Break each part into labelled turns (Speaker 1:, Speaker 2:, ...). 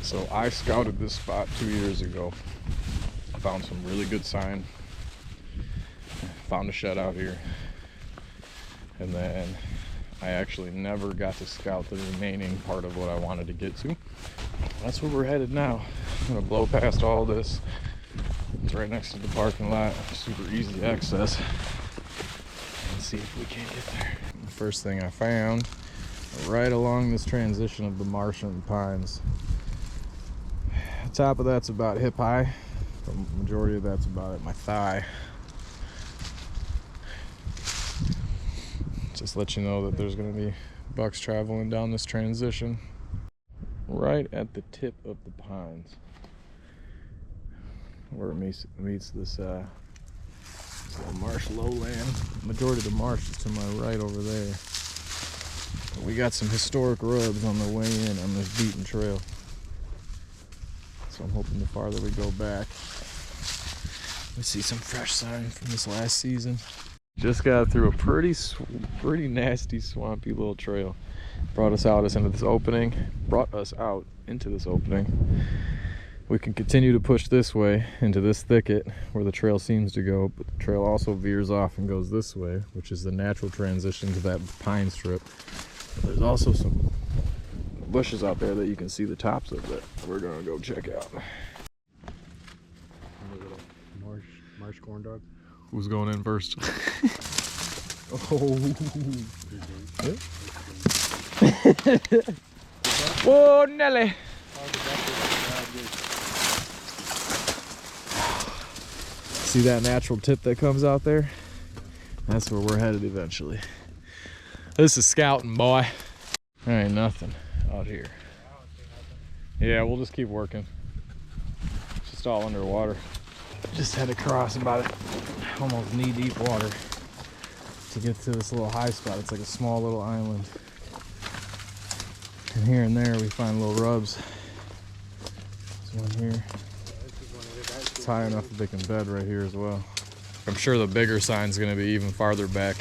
Speaker 1: So I scouted this spot 2 years ago. I found some really good sign. Found a shed out here. And then I actually never got to scout the remaining part of what I wanted to get to. That's where we're headed now. I'm gonna blow past all this. It's right next to the parking lot. Super easy access. And see if we can't get there. The first thing I found, right along this transition of the marsh and pines. The top of that's about hip high. The majority of that's about at my thigh. Just let you know that there's going to be bucks traveling down this transition right at the tip of the pines where it meets this little marsh lowland. The majority of the marsh is to my right over there. But we got some historic rubs on the way in on this beaten trail. So I'm hoping the farther we go back, we see some fresh sign from this last season. Just got through a pretty nasty, swampy little trail. Brought us out into this opening. We can continue to push this way into this thicket where the trail seems to go, but the trail also veers off and goes this way, which is the natural transition to that pine strip. But there's also some bushes out there that you can see the tops of that we're gonna go check out.
Speaker 2: Marsh corn dog.
Speaker 1: Who's going in first? Oh. Whoa, Nelly. See that natural tip that comes out there? That's where we're headed eventually. This is scouting, boy. There ain't nothing out here. Yeah, we'll just keep working. It's just all underwater. Just had to cross about almost knee-deep water to get to this little high spot. It's like a small little island. And here and there we find little rubs. There's one here. It's high enough that they can bed right here as well. I'm sure the bigger sign's gonna be even farther back.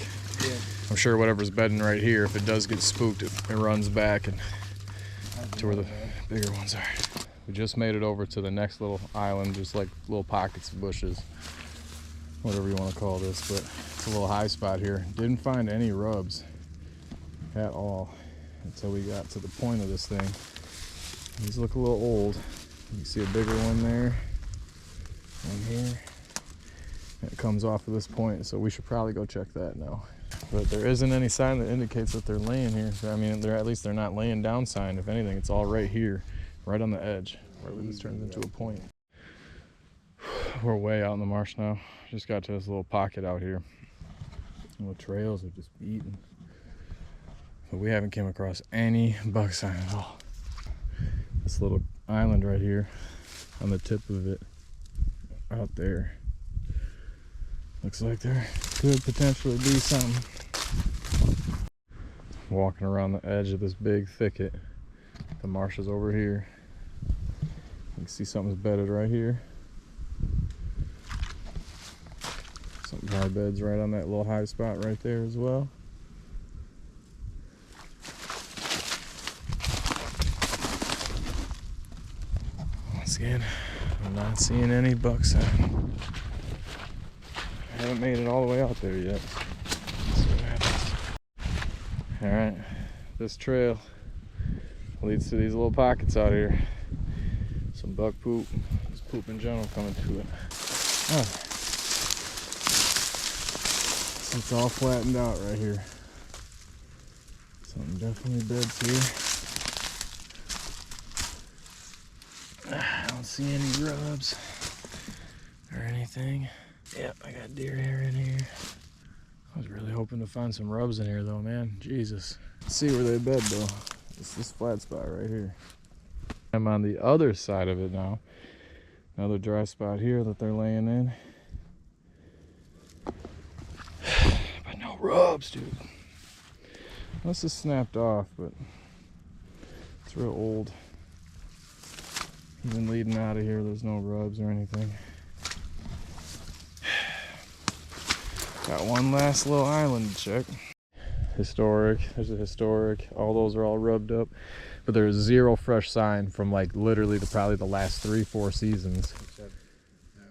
Speaker 1: Yeah. I'm sure whatever's bedding right here, if it does get spooked, it runs back and to where the bigger ones are. We just made it over to the next little island, just like little pockets of bushes, whatever you want to call this, but it's a little high spot here. Didn't find any rubs at all until we got to the point of this thing. These look a little old. You can see a bigger one there, one here. It comes off of this point, so we should probably go check that now. But there isn't any sign that indicates that they're laying here. I mean, at least they're not laying down sign. If anything, it's all right here. Right on the edge, where this turns into a point. We're way out in the marsh now. Just got to this little pocket out here. The trails are just beaten. But we haven't came across any buck sign at all. This little island right here, on the tip of it, out there. Looks like there could potentially be something. Walking around the edge of this big thicket. The marsh is over here. You can see something's bedded right here. Some high beds right on that little high spot right there as well. Once again, I'm not seeing any buck sign. I haven't made it all the way out there yet. Let's see what happens. Alright, this trail leads to these little pockets out here. Some buck poop, just poop in general coming to it. Oh. So it's all flattened out right here. Something definitely beds here. I don't see any rubs or anything. Yep, I got deer hair in here. I was really hoping to find some rubs in here though, man. Jesus. Let's see where they bed though. It's this flat spot right here. I'm on the other side of it now. Another dry spot here that they're laying in. But no rubs, dude. This is snapped off, but it's real old. Even leading out of here, there's no rubs or anything. Got one last little island to check. Historic, there's a historic. All those are all rubbed up. but there's zero fresh sign from like literally probably the last 3-4 seasons.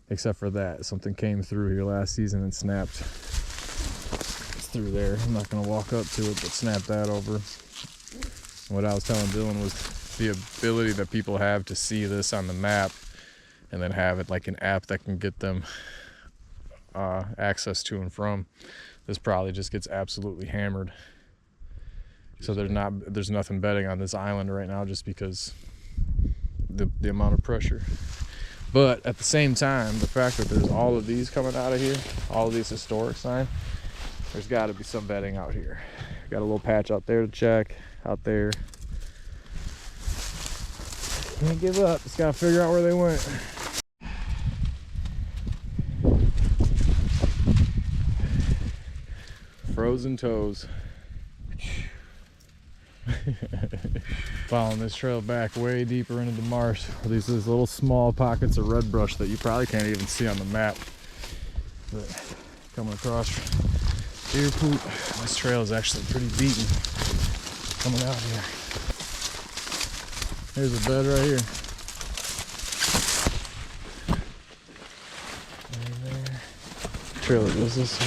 Speaker 1: Except for that, something came through here last season and snapped. It's through there. I'm not gonna walk up to it, but snap that over. And what I was telling Dylan was the ability that people have to see this on the map and then have it like an app that can get them access to and from. This probably just gets absolutely hammered. So there's nothing bedding on this island right now just because the amount of pressure. But at the same time, the fact that there's all of these coming out of here, all of these historic signs, there's got to be some bedding out here. Got a little patch out there to check, out there. Can't give up, just got to figure out where they went. Frozen toes. Following this trail back way deeper into the marsh. These little small pockets of red brush that you probably can't even see on the map. But coming across deer poop. This trail is actually pretty beaten coming out here. Here's a bed right here. Right there. Trail that goes this way.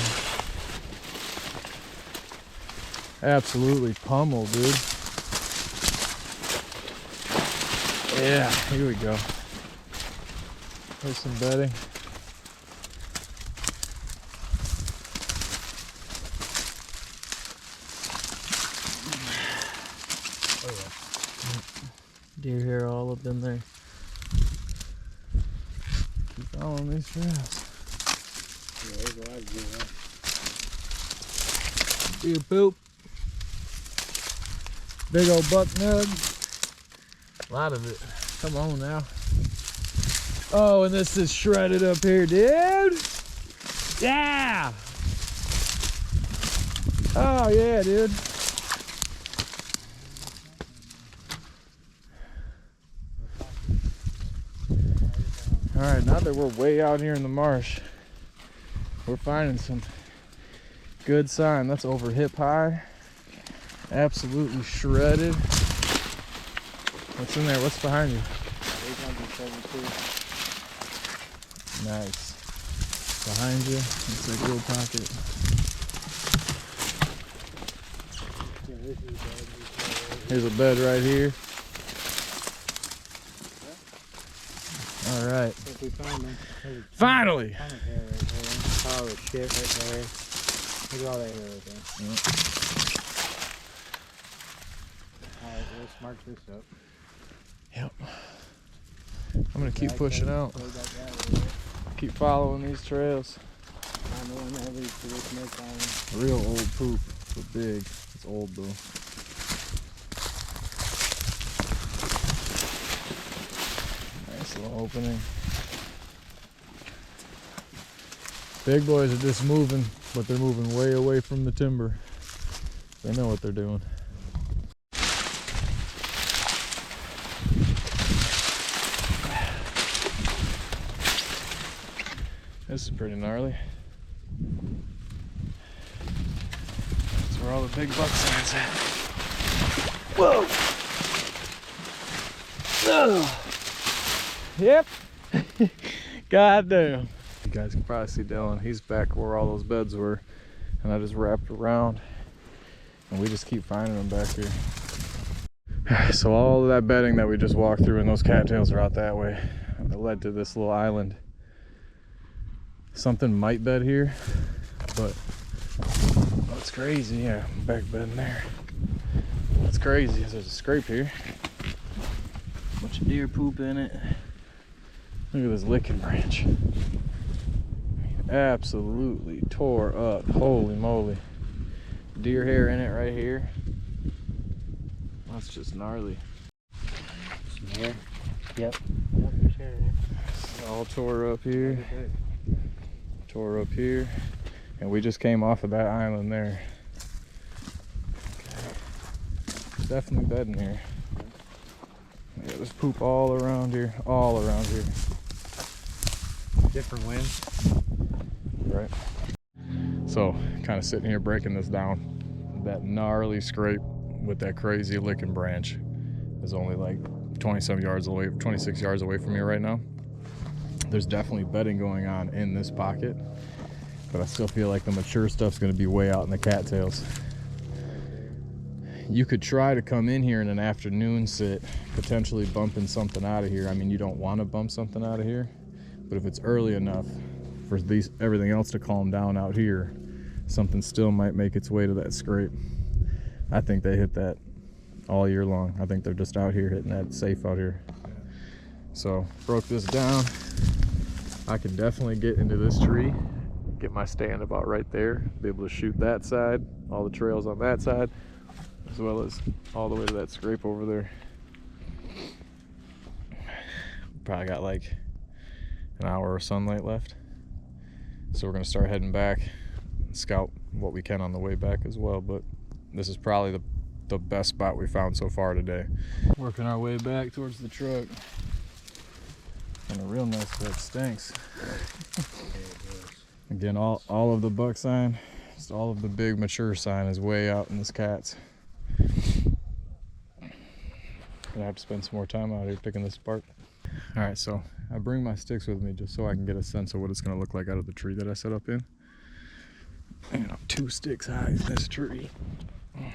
Speaker 1: Absolutely pummeled, dude. Yeah, here we go. There's some bedding. Oh yeah. Deer hair all up in there. Keep following these trails.
Speaker 2: Yeah, there's a lot of deer, huh?
Speaker 1: Deer poop. Big old buck nug. A lot of it. Come on now. Oh, and this is shredded up here, dude. Yeah. Oh yeah, dude. All right, now that we're way out here in the marsh, we're finding some good sign. That's over hip high. Absolutely shredded. What's in there? What's behind you?
Speaker 2: 872.
Speaker 1: Nice. Behind you, it's a little pocket.
Speaker 2: Yeah, this is a bed.
Speaker 1: Here's a bed right here. All right.
Speaker 2: I think we found them.
Speaker 1: Finally!
Speaker 2: Ton of hair right there. Pile of shit right there. Look at all that hair right there.
Speaker 1: Yeah.
Speaker 2: Alright, let's mark this up.
Speaker 1: Yep. I'm gonna keep pushing out. Keep following these trails.
Speaker 2: Find the one that leads to this next island.
Speaker 1: Real old poop, but big. It's old though. Nice little opening. Big boys are just moving, but they're moving way away from the timber. They know what they're doing. This is pretty gnarly. That's where all the big buck signs at. Whoa! Oh. Yep. God damn. You guys can probably see Dylan. He's back where all those beds were, and I just wrapped around, and we just keep finding them back here. So all of that bedding that we just walked through, and those cattails are out that way. It led to this little island. Something might bed here, but that's crazy. Yeah, back bedding there. That's crazy. There's a scrape here. Bunch of deer poop in it. Look at this licking branch. Absolutely tore up. Holy moly. Deer hair in it right here. That's just gnarly.
Speaker 2: Some hair? Yep. Yep, there's hair in there.
Speaker 1: All tore up here. Tore up here, and we just came off of that island there. Okay. Definitely bedding here. Yeah, there's poop all around here, all around here.
Speaker 2: Different winds.
Speaker 1: Right. So, kind of sitting here breaking this down. That gnarly scrape with that crazy licking branch. is only like 20-some yards away, 26 yards away from me right now. There's definitely bedding going on in this pocket, but I still feel like the mature stuff's going to be way out in the cattails. You could try to come in here in an afternoon sit, potentially bumping something out of here. I mean, you don't want to bump something out of here, but if it's early enough for everything else to calm down out here, something still might make its way to that scrape. I think they hit that all year long. I think they're just out here hitting that safe out here. So broke this down. I can definitely get into this tree, get my stand about right there, be able to shoot that side, all the trails on that side, as well as all the way to that scrape over there. Probably got like an hour of sunlight left. So we're gonna start heading back, scout what we can on the way back as well, but this is probably the best spot we found so far today. Working our way back towards the truck. And a real nice that stinks. Again, all of the buck sign, just all of the big mature sign is way out in this cat's. Gonna have to spend some more time out here picking this apart. All right, so I bring my sticks with me just so I can get a sense of what it's gonna look like out of the tree that I set up in. And I'm 2 sticks high in this tree. And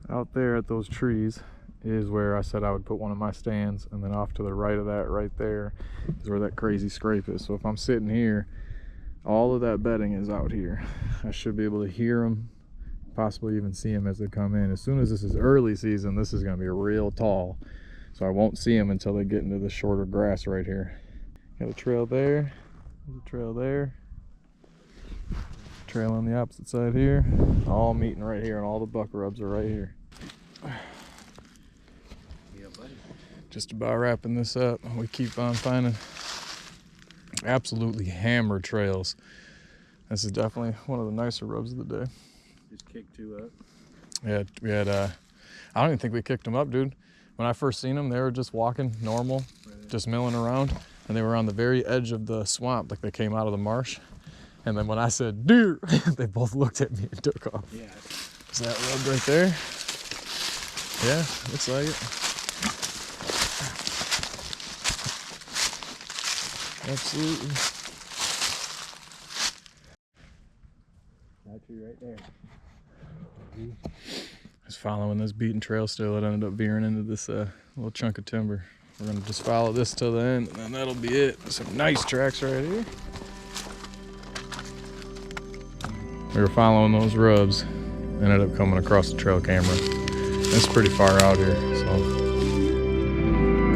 Speaker 1: out there at those trees is where I said I would put one of my stands, and then off to the right of that right there is where that crazy scrape is. So if I'm sitting here, all of that bedding is out here. I should be able to hear them, possibly even see them as they come in. As soon as this is early season, this is going to be real tall, so I won't see them until they get into the shorter grass right here. Got a trail there, there's a trail there, trail on the opposite side here, all meeting right here, and all the buck rubs are right here. Just about wrapping this up. We keep on finding absolutely hammered trails. This is definitely one of the nicer rubs of the day.
Speaker 2: Just kicked 2 up.
Speaker 1: Yeah, we had I don't even think we kicked them up, dude. When I first seen them, they were just walking normal, just milling around, and they were on the very edge of the swamp, like they came out of the marsh. And then when I said deer, they both looked at me and took off.
Speaker 2: Yeah.
Speaker 1: Is that rub right there? Yeah, looks like it. Absolutely.
Speaker 2: That tree right there.
Speaker 1: Just following this beaten trail still, it ended up veering into this little chunk of timber. We're gonna just follow this till the end, and then that'll be it. Some nice tracks right here. We were following those rubs, ended up coming across the trail camera. It's pretty far out here, so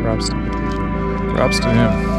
Speaker 1: props to him.